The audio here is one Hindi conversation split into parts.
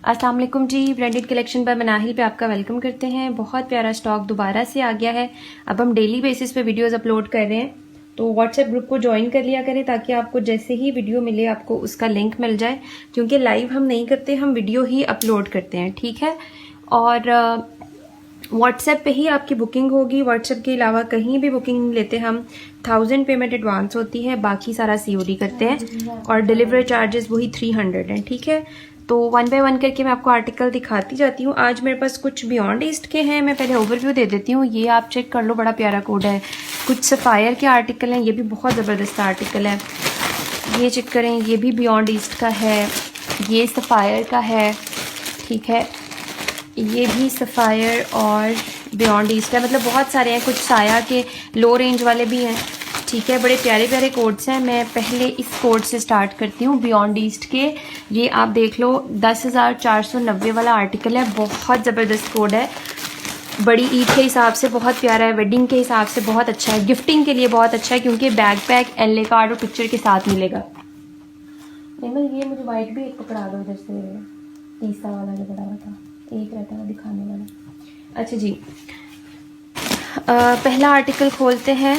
अस्सलाम वालेकुम जी। ब्रांडेड कलेक्शन पर मनाहिल पे आपका वेलकम करते हैं। बहुत प्यारा स्टॉक दोबारा से आ गया है। अब हम डेली बेसिस पे वीडियोस अपलोड कर रहे हैं, तो व्हाट्सएप ग्रुप को ज्वाइन कर लिया करें ताकि आपको जैसे ही वीडियो मिले आपको उसका लिंक मिल जाए, क्योंकि लाइव हम नहीं करते, हम वीडियो ही अपलोड करते हैं, ठीक है। और व्हाट्सएप पे ही आपकी बुकिंग होगी। व्हाट्सएप के अलावा कहीं भी बुकिंग नहीं लेते हम। 1000 पेमेंट एडवांस होती है, बाकी सारा COD करते हैं और डिलीवरी चार्जेस वही 300 हैं, ठीक है। तो 1 बाय 1 करके मैं आपको आर्टिकल दिखाती जाती हूँ। आज मेरे पास कुछ बियॉन्ड ईस्ट के हैं, मैं पहले ओवरव्यू दे देती हूँ। ये आप चेक कर लो, बड़ा प्यारा कोड है। कुछ सफ़ायर के आर्टिकल हैं, ये भी बहुत ज़बरदस्त आर्टिकल है। ये चेक करें, ये भी बियॉन्ड ईस्ट का है, ये सफ़ायर का है, ठीक है। ये भी सफ़ायर और बियॉन्ड ईस्ट है, मतलब बहुत सारे हैं। कुछ साया के लो रेंज वाले भी हैं, ठीक है। बड़े प्यारे प्यारे कोड्स हैं। मैं पहले इस कोड से स्टार्ट करती हूँ, बियॉन्ड ईस्ट के। ये आप देख लो, 10,490 वाला आर्टिकल है। बहुत ज़बरदस्त कोड है, बड़ी ईद के हिसाब से बहुत प्यारा है, वेडिंग के हिसाब से बहुत अच्छा है, गिफ्टिंग के लिए बहुत अच्छा है, क्योंकि बैग पैक एलए कार्ड और पिक्चर के साथ मिलेगा। नहीं, ये मुझे वाइट भी एक पकड़ा दो इधर से, तीसरा वाला जो बड़ा हुआ था, एक रहता है दिखाने वाला। अच्छा जी, पहला आर्टिकल खोलते हैं।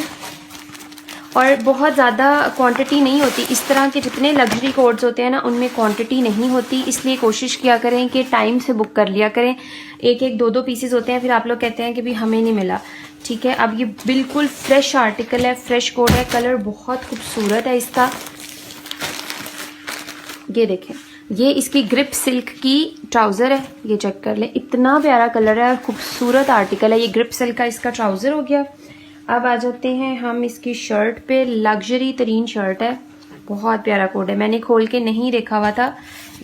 और बहुत ज़्यादा क्वांटिटी नहीं होती, इस तरह के जितने लग्जरी कोड्स होते हैं ना, उनमें क्वांटिटी नहीं होती, इसलिए कोशिश किया करें कि टाइम से बुक कर लिया करें। एक एक दो पीसेस होते हैं, फिर आप लोग कहते हैं कि भी हमें नहीं मिला, ठीक है। अब ये बिल्कुल फ्रेश आर्टिकल है, फ्रेश कोड है, कलर बहुत खूबसूरत है इसका। ये देखें, ये इसकी ग्रिप सिल्क की ट्राउज़र है, ये चेक कर लें, इतना प्यारा कलर है और खूबसूरत आर्टिकल है। ये ग्रिप सिल्क का इसका ट्राउज़र हो गया। अब आ जाते हैं हम इसकी शर्ट पे। लग्जरी तरीन शर्ट है, बहुत प्यारा कोड है। मैंने खोल के नहीं देखा हुआ था,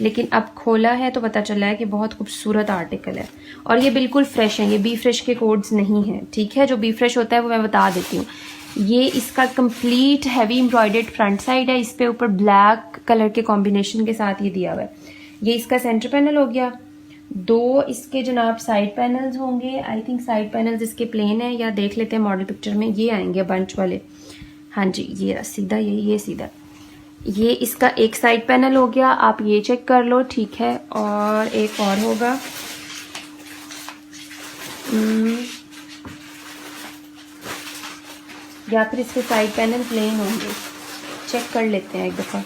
लेकिन अब खोला है तो पता चला है कि बहुत खूबसूरत आर्टिकल है। और ये बिल्कुल फ्रेश है, ये बी फ्रेश के कोड्स नहीं हैं, ठीक है। जो बी फ्रेश होता है वो मैं बता देती हूँ। ये इसका complete heavy embroidered front side है, इस पे ऊपर ब्लैक कलर के कॉम्बिनेशन के साथ ये दिया हुआ है। ये इसका सेंटर पैनल हो गया। दो इसके जनाब साइड पैनल्स होंगे। आई थिंक साइड पैनल्स इसके प्लेन है, या देख लेते हैं मॉडल पिक्चर में, ये आएंगे बंच वाले। हाँ जी, ये सीधा, ये सीधा। ये इसका एक साइड पैनल हो गया, आप ये चेक कर लो, ठीक है। और एक और होगा, या फिर इसके साइड पैनल प्लेन होंगे, चेक कर लेते हैं एक दफ़ा।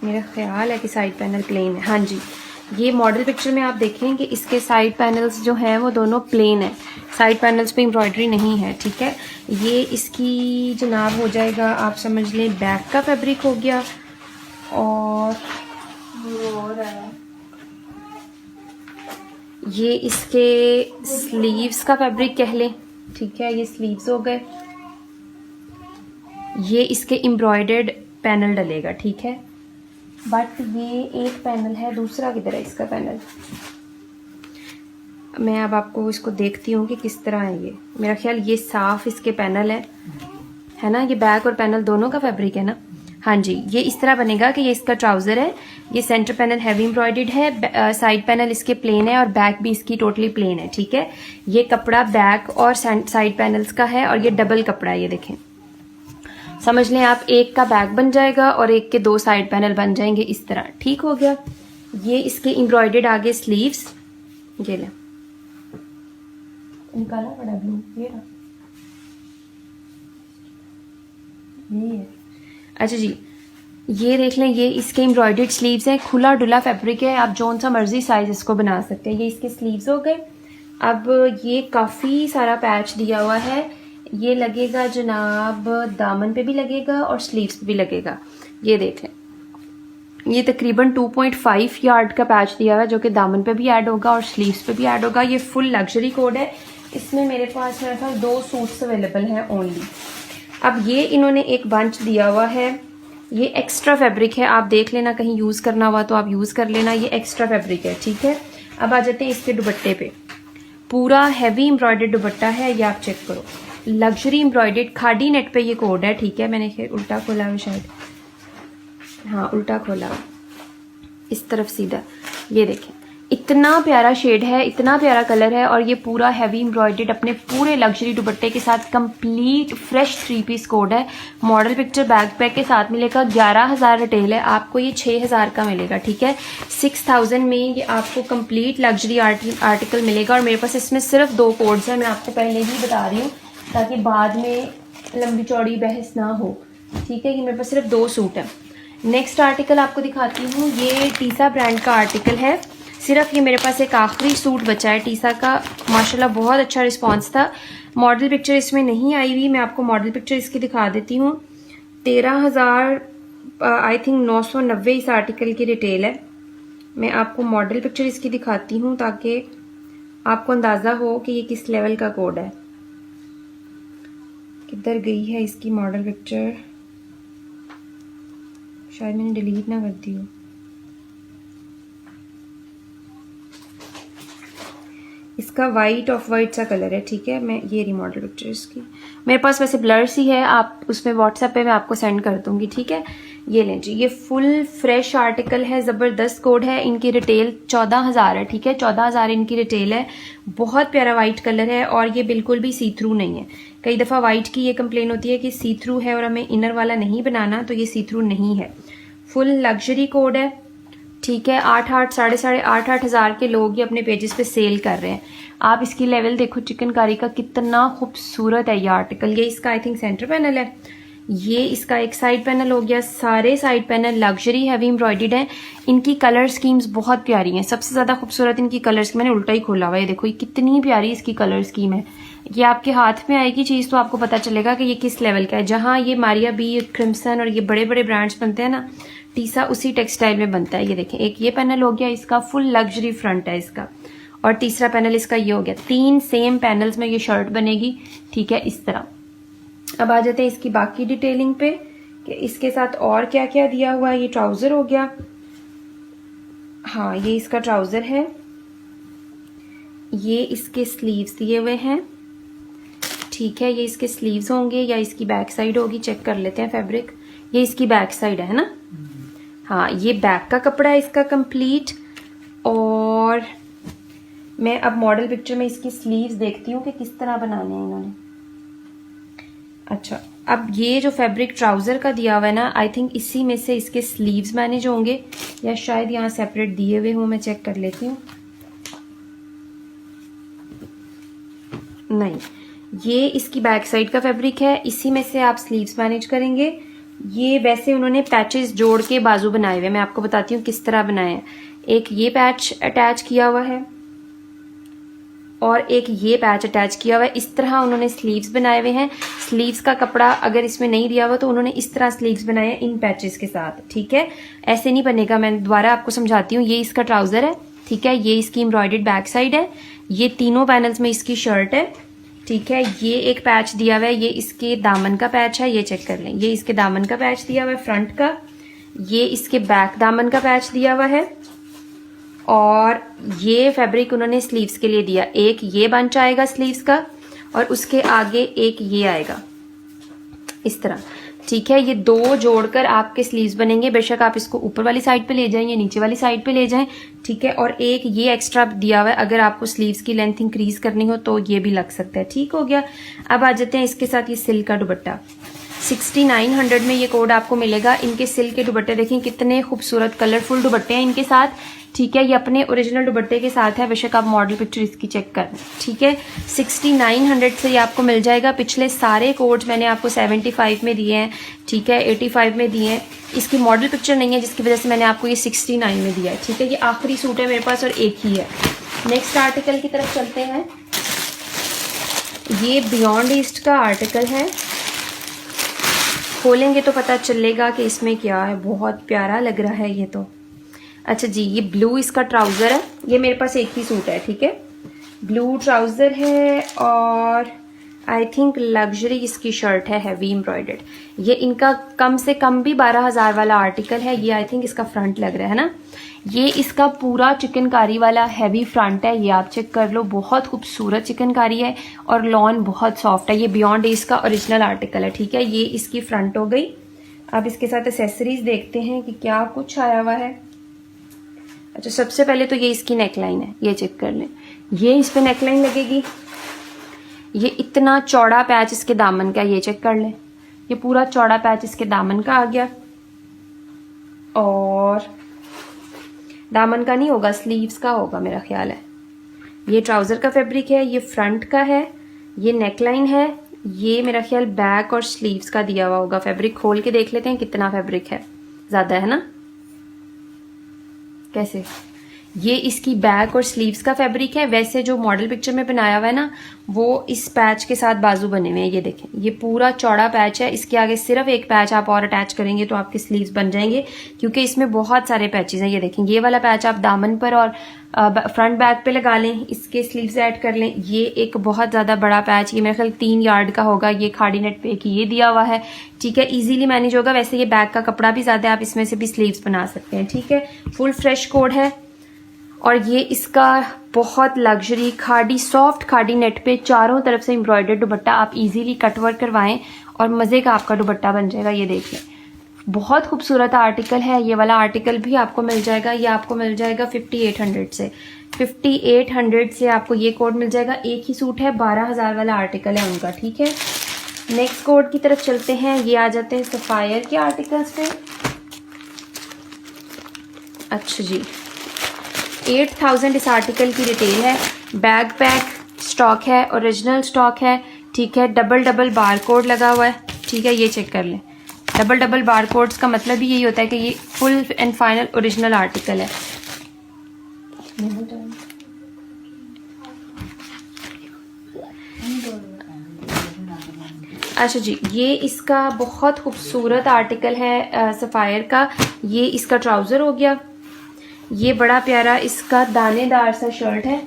मेरा ख्याल है कि साइड पैनल प्लेन है। हाँ जी, ये मॉडल पिक्चर में आप देखें कि इसके साइड पैनल्स जो हैं वो दोनों प्लेन है, साइड पैनल्स पे एम्ब्रॉयडरी नहीं है, ठीक है। ये इसकी जनाब हो जाएगा, आप समझ लें, बैक का फैब्रिक हो गया। और ये इसके स्लीव्स का फैब्रिक कह लें, ठीक है। ये स्लीव्स हो गए। ये इसके एम्ब्रॉयडर्ड पैनल डलेगा, ठीक है। बट ये एक पैनल है, दूसरा किधर है इसका पैनल? मैं अब आपको इसको देखती हूँ कि किस तरह है ये। मेरा ख्याल ये साफ इसके पैनल है ना, ये बैक और पैनल दोनों का फैब्रिक है ना। हाँ जी, ये इस तरह बनेगा कि ये इसका ट्राउज़र है, ये सेंटर पैनल हैवी एम्ब्रॉयडर्ड है, साइड पैनल इसके प्लेन है और बैक भी इसकी टोटली प्लेन है, ठीक है। ये कपड़ा बैक और साइड पैनल्स का है और ये डबल कपड़ा है, ये देखें, समझ लें आप, एक का बैक बन जाएगा और एक के दो साइड पैनल बन जाएंगे, इस तरह, ठीक हो गया। ये इसके एम्ब्रॉयडर्ड आगे स्लीव्स, ये ले निकाला बड़ा ब्लू, ये है। अच्छा जी, ये देख लें, ये इसके एम्ब्रॉयडर्ड स्लीव्स हैं, खुला डुला फैब्रिक है, आप जौन सा मर्जी साइज इसको बना सकते हैं। ये इसके स्लीव्स हो गए। अब ये काफ़ी सारा पैच दिया हुआ है, ये लगेगा जनाब, दामन पे भी लगेगा और स्लीव्स पे भी लगेगा। ये देख लें, ये तकरीबन 2.5 यार्ड का पैच दिया हुआ है, जो कि दामन पे भी ऐड होगा और स्लीव्स पे भी ऐड होगा। ये फुल लग्जरी कोड है। इसमें मेरे पास 2 सूट्स अवेलेबल हैं ओनली। अब ये इन्होंने एक बंच दिया हुआ है, ये एक्स्ट्रा फैब्रिक है, आप देख लेना, कहीं यूज़ करना हुआ तो आप यूज़ कर लेना, ये एक्स्ट्रा फैब्रिक है, ठीक है। अब आ जाते हैं इसके दुपट्टे पे। पूरा हैवी एम्ब्रॉयडर्ड दुपट्टा है, ये आप चेक करो, लग्जरी एम्ब्रॉयडर्ड खादी नेट पे ये कोड है, ठीक है। मैंने उल्टा खोला है शायद, हाँ उल्टा खोला, इस तरफ सीधा। ये देखें, इतना प्यारा शेड है, इतना प्यारा कलर है और ये पूरा हैवी एम्ब्रॉयडर्ड अपने पूरे लग्जरी दुपट्टे के साथ कंप्लीट फ्रेश 3 पीस कोड है। मॉडल पिक्चर बैक पैक के साथ मिलेगा। 11,000 रिटेल है, आपको ये 6,000 का मिलेगा, ठीक है। 6,000 में ये आपको कंप्लीट लग्जरी आर्टिकल मिलेगा और मेरे पास इसमें सिर्फ 2 कोड्स हैं, मैं आपको पहले ही बता रही हूँ ताकि बाद में लंबी चौड़ी बहस ना हो, ठीक है। कि मेरे पास सिर्फ 2 सूट है। नेक्स्ट आर्टिकल आपको दिखाती हूँ, ये टीसा ब्रांड का आर्टिकल है। सिर्फ ये मेरे पास एक आखिरी सूट बचा है टीसा का। माशाल्लाह बहुत अच्छा रिस्पांस था। मॉडल पिक्चर इसमें नहीं आई हुई, मैं आपको मॉडल पिक्चर इसकी दिखा देती हूँ। 13,000 आई थिंक 990 इस आर्टिकल की रिटेल है। मैं आपको मॉडल पिक्चर इसकी दिखाती हूँ ताकि आपको अंदाज़ा हो कि ये किस लेवल का कोड है। किधर गई है इसकी मॉडल पिक्चर, शायद मैंने डिलीट ना कर दी हो। इसका वाइट ऑफ वाइट सा कलर है, ठीक है। मैं ये रही मॉडल पिक्चर इसकी, मेरे पास वैसे ब्लर सी है, आप उसमें व्हाट्सएप पे मैं आपको सेंड कर दूंगी, ठीक है। ये लें जी, ये फुल फ्रेश आर्टिकल है, ज़बरदस्त कोड है। इनकी रिटेल 14,000 है, ठीक है। 14,000 इनकी रिटेल है। बहुत प्यारा वाइट कलर है और ये बिल्कुल भी सी थ्रू नहीं है। कई दफ़ा वाइट की ये कंप्लेन होती है कि सी थ्रू है और हमें इनर वाला नहीं बनाना, तो ये सी थ्रू नहीं है। फुल लग्जरी कोड है, ठीक है। 8,800 साढ़े 8,000 के लोग ये अपने पेजेस पे सेल कर रहे हैं। आप इसकी लेवल देखो चिकनकारी का, कितना खूबसूरत है ये आर्टिकल। ये इसका आई थिंक सेंटर पैनल है, ये इसका एक साइड पैनल हो गया। सारे side panel luxury heavy embroidered हैं। इनकी कलर स्कीम्स बहुत प्यारी हैं। सबसे ज़्यादा खूबसूरत इनकी कलर स्कीम, मैंने उल्टा ही खोला हुआ है, ये देखो ये कितनी प्यारी इसकी कलर स्कीम है। ये आपके हाथ में आएगी चीज़ तो आपको पता चलेगा कि ये किस लेवल का है। जहाँ ये मारिया बी, क्रिम्सन और ये बड़े बड़े ब्रांड्स बनते हैं ना, टीसा उसी टेक्सटाइल में बनता है। ये देखें, एक ये पैनल हो गया इसका, फुल लग्जरी फ्रंट है इसका, और तीसरा पैनल इसका ये हो गया। 3 सेम पैनल्स में ये शर्ट बनेगी, ठीक है, इस तरह। अब आ जाते हैं इसकी बाकी डिटेलिंग पे कि इसके साथ और क्या क्या दिया हुआ है। ये ट्राउजर हो गया, हाँ ये इसका ट्राउजर है। ये इसके स्लीव्स दिए हुए हैं, ठीक है। ये इसके स्लीव्स होंगे या इसकी बैक साइड होगी, चेक कर लेते हैं फैब्रिक। ये इसकी बैक साइड है ना, हाँ ये बैक का कपड़ा है इसका कंप्लीट। और मैं अब मॉडल पिक्चर में इसकी स्लीव्स देखती हूँ कि किस तरह बनाने हैं इन्होंने। अच्छा, अब ये जो फैब्रिक ट्राउजर का दिया हुआ है ना, आई थिंक इसी में से इसके स्लीव्स मैनेज होंगे या शायद यहाँ सेपरेट दिए हुए हों, मैं चेक कर लेती हूँ। नहीं, ये इसकी बैक साइड का फैब्रिक है, इसी में से आप स्लीव्स मैनेज करेंगे। ये वैसे उन्होंने पैचेस जोड़ के बाजू बनाए हुए, मैं आपको बताती हूँ किस तरह बनाए हैं। एक ये पैच अटैच किया हुआ है और एक ये पैच अटैच किया हुआ है। इस तरह उन्होंने स्लीव्स बनाए हुए हैं। स्लीव्स का कपड़ा अगर इसमें नहीं दिया हुआ तो उन्होंने इस तरह स्लीव्स बनाए हैं इन पैचेस के साथ, ठीक है। ऐसे नहीं बनेगा, मैं दोबारा आपको समझाती हूँ। ये इसका ट्राउजर है, ठीक है। ये इसकी एम्ब्रॉयडर्ड बैक साइड है। ये तीनों पैनल्स में इसकी शर्ट है, ठीक है। ये एक पैच दिया हुआ है, ये इसके दामन का पैच है, ये चेक कर लें। ये इसके दामन का पैच दिया हुआ है फ्रंट का। ये इसके बैक दामन का पैच दिया हुआ है और ये फैब्रिक उन्होंने स्लीव्स के लिए दिया। एक ये बंच आएगा स्लीव्स का और उसके आगे एक ये आएगा इस तरह, ठीक है। ये 2 जोड़कर आपके स्लीव्स बनेंगे। बेशक आप इसको ऊपर वाली साइड पे ले जाएं या नीचे वाली साइड पे ले जाएं, ठीक है। और एक ये एक्स्ट्रा दिया हुआ है, अगर आपको स्लीव्स की लेंथ इंक्रीज करनी हो तो ये भी लग सकता है, ठीक हो गया। अब आ जाते हैं इसके साथ ये सिल्क का दुपट्टा। 6900 में ये कोड आपको मिलेगा। इनके सिल्क के दुपट्टे देखें कितने खूबसूरत कलरफुल दुपट्टे हैं इनके साथ, ठीक है। ये अपने ओरिजिनल दुपट्टे के साथ है, बेशक आप मॉडल पिक्चर इसकी चेक कर लें, ठीक है। 6900 से ये आपको मिल जाएगा। पिछले सारे कोड्स मैंने आपको 75 में दिए हैं, ठीक है, 85 में दिए हैं। इसकी मॉडल पिक्चर नहीं है जिसकी वजह से मैंने आपको ये 69 में दिया है, ठीक है। ये आखिरी सूट है मेरे पास और एक ही है। नेक्स्ट आर्टिकल की तरफ चलते हैं। ये बियॉन्ड ईस्ट का आर्टिकल है, खोलेंगे तो पता चलेगा कि इसमें क्या है। बहुत प्यारा लग रहा है ये तो। अच्छा जी, ये ब्लू इसका ट्राउजर है। ये मेरे पास एक ही सूट है, ठीक है। ब्लू ट्राउजर है और आई थिंक लग्जरी इसकी शर्ट है, हैवी एम्ब्रॉयडर्ड। ये इनका कम से कम भी 12,000 वाला आर्टिकल है। ये आई थिंक इसका फ्रंट लग रहा है ना। ये इसका पूरा चिकनकारी वाला हैवी फ्रंट है, ये आप चेक कर लो। बहुत खूबसूरत चिकनकारी है और लॉन बहुत सॉफ्ट है। ये बियॉन्ड ईस्ट का ओरिजिनल आर्टिकल है, ठीक है। ये इसकी फ्रंट हो गई। अब इसके साथ एक्सेसरीज देखते हैं कि क्या कुछ आया हुआ है। अच्छा, सबसे पहले तो ये इसकी नेकलाइन है, ये चेक कर लें। ये इस पे नेकलाइन लगेगी। ये इतना चौड़ा पैच इसके दामन का, ये चेक कर लें। ये पूरा चौड़ा पैच इसके दामन का आ गया। और दामन का नहीं होगा, स्लीव्स का होगा मेरा ख्याल है। ये ट्राउजर का फैब्रिक है, ये फ्रंट का है, ये नेकलाइन है, ये मेरा ख्याल बैक और स्लीव्स का दिया हुआ होगा। फैब्रिक खोल के देख लेते हैं कितना फैब्रिक है, ज्यादा है ना? कैसे? ये इसकी बैक और स्लीव्स का फैब्रिक है। वैसे जो मॉडल पिक्चर में बनाया हुआ है ना, वो इस पैच के साथ बाजू बने हुए हैं। ये देखें, ये पूरा चौड़ा पैच है। इसके आगे सिर्फ एक पैच आप और अटैच करेंगे तो आपके स्लीव्स बन जाएंगे, क्योंकि इसमें बहुत सारे पैचेस हैं। ये देखें, ये वाला पैच आप दामन पर और फ्रंट बैक पे लगा लें, इसके स्लीव्स ऐड कर लें। ये एक बहुत ज्यादा बड़ा पैच, ये मेरे ख्याल 3 यार्ड का होगा। ये खाड़ी नेट पे की ये दिया हुआ है, ठीक है, इजीली मैनेज होगा। वैसे ये बैक का कपड़ा भी ज्यादा है, आप इसमें से भी स्लीव्स बना सकते हैं, ठीक है। फुल फ्रेश कोड है। और ये इसका बहुत लग्जरी खाड़ी, सॉफ्ट खाड़ी नेट पे चारों तरफ से एम्ब्रॉयडर्ड दुपट्टा। आप इजीली कट वर्क करवाएं और मजे का आपका दुपट्टा बन जाएगा। ये देख लें, बहुत खूबसूरत आर्टिकल है। ये वाला आर्टिकल भी आपको मिल जाएगा, ये आपको मिल जाएगा 5800 से। 5800 से आपको ये कोड मिल जाएगा। एक ही सूट है, 12,000 वाला आर्टिकल है उनका, ठीक है। नेक्स्ट कोड की तरफ चलते हैं। ये आ जाते हैं सफायर के आर्टिकल्स पे। अच्छा जी, 8000 इस आर्टिकल की रिटेल है। बैग पैक स्टॉक है, ओरिजिनल स्टॉक है, ठीक है। डबल बार कोड लगा हुआ है, ठीक है। ये चेक कर लें, डबल बार कोड्स का मतलब ही यही होता है कि ये full and final original article है। अच्छा जी, ये इसका बहुत खूबसूरत आर्टिकल है सफायर का। ये इसका ट्राउजर हो गया। ये बड़ा प्यारा इसका दानेदार सा शर्ट है।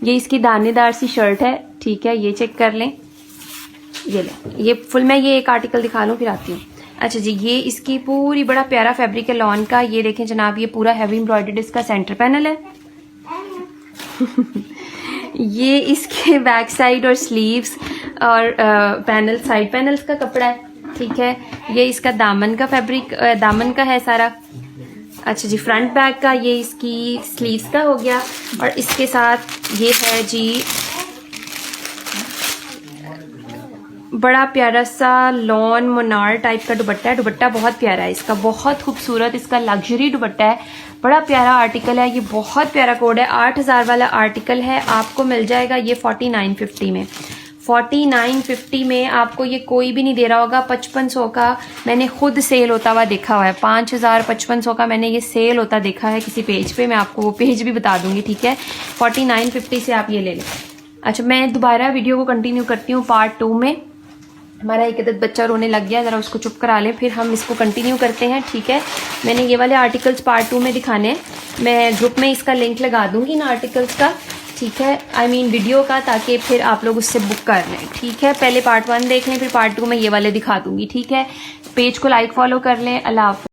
ये इसकी दानेदार सी शर्ट है, ठीक है। ये चेक कर लें, ये ले, ये फुल। मैं ये एक आर्टिकल दिखा लूँ फिर आती हूँ। अच्छा जी, ये इसकी पूरी बड़ा प्यारा फैब्रिक है लॉन का। ये देखें जनाब, ये पूरा हैवी एम्ब्रॉयडर्ड इसका सेंटर पैनल है। ये इसके बैक साइड और स्लीव्स और पैनल, साइड पैनल्स का कपड़ा है, ठीक है। ये इसका दामन का फैब्रिक, दामन का है सारा। अच्छा जी, फ्रंट बैक का ये इसकी स्लीव्स का हो गया। और इसके साथ ये है जी बड़ा प्यारा सा लॉन मोनार टाइप का दुपट्टा है। दुपट्टा बहुत प्यारा है इसका, बहुत खूबसूरत इसका लग्जरी दुपट्टा है। बड़ा प्यारा आर्टिकल है, ये बहुत प्यारा कोड है। 8000 वाला आर्टिकल है, आपको मिल जाएगा ये 4950 में। 4950 में आपको ये कोई भी नहीं दे रहा होगा। 5500 का मैंने खुद सेल होता हुआ देखा हुआ है। 5000 5500 का मैंने ये सेल होता देखा है किसी पेज पे। मैं आपको वो पेज भी बता दूंगी, ठीक है। 4950 से आप ये ले लें। अच्छा, मैं दोबारा वीडियो को कंटिन्यू करती हूँ पार्ट 2 में। हमारा एक अदद बच्चा रोने लग गया, जरा उसको चुप करा लें, फिर हम इसको कंटिन्यू करते हैं, ठीक है। मैंने ये वाले आर्टिकल्स पार्ट 2 में दिखाने हैं। मैं ग्रुप में इसका लिंक लगा दूंगी इन आर्टिकल्स का, ठीक है, I mean वीडियो का, ताकि फिर आप लोग उससे बुक कर लें, ठीक है। पहले पार्ट 1 देख लें, फिर पार्ट 2 में ये वाले दिखा दूंगी, ठीक है। पेज को लाइक फॉलो कर लें। अल्लाह हाफ़िज़।